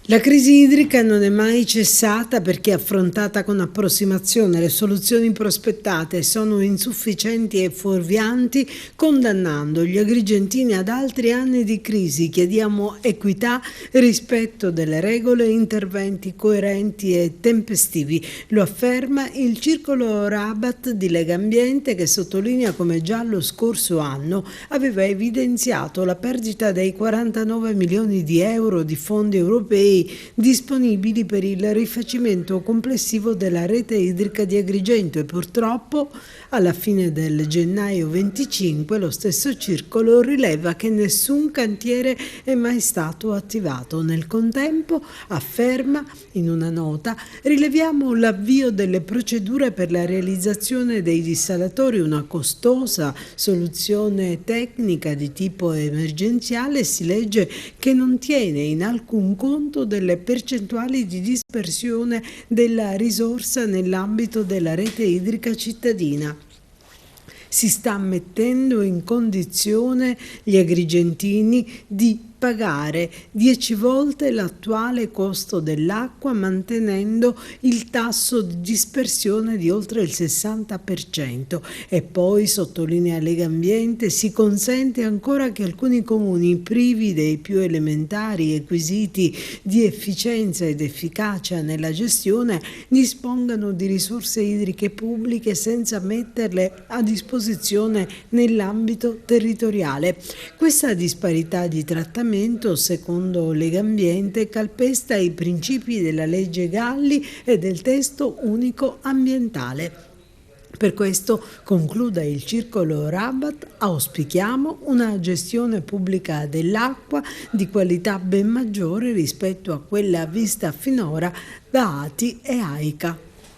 La crisi idrica non è mai cessata perché affrontata con approssimazione. Le soluzioni prospettate sono insufficienti e fuorvianti, condannando gli agrigentini ad altri anni di crisi. Chiediamo equità, rispetto delle regole e interventi coerenti e tempestivi. Lo afferma il Circolo Rabat di Legambiente, che sottolinea come già lo scorso anno aveva evidenziato la perdita dei 49 milioni di euro di fondi europei disponibili per il rifacimento complessivo della rete idrica di Agrigento, e purtroppo alla fine del gennaio 25 lo stesso circolo rileva che nessun cantiere è mai stato attivato. Nel contempo, afferma in una nota, rileviamo l'avvio delle procedure per la realizzazione dei dissalatori, una costosa soluzione tecnica di tipo emergenziale. Si legge che non tiene in alcun conto delle percentuali di dispersione della risorsa nell'ambito della rete idrica cittadina. Si sta mettendo in condizione gli agrigentini di pagare 10 volte l'attuale costo dell'acqua, mantenendo il tasso di dispersione di oltre il 60%. E poi, sottolinea Legambiente, si consente ancora che alcuni comuni, privi dei più elementari requisiti di efficienza ed efficacia nella gestione, dispongano di risorse idriche pubbliche senza metterle a disposizione nell'ambito territoriale. Questa disparità di trattamento, secondo Legambiente, calpesta i principi della legge Galli e del testo unico ambientale. Per questo, conclude il Circolo Rabat, auspichiamo una gestione pubblica dell'acqua di qualità ben maggiore rispetto a quella vista finora da ATI e AICA.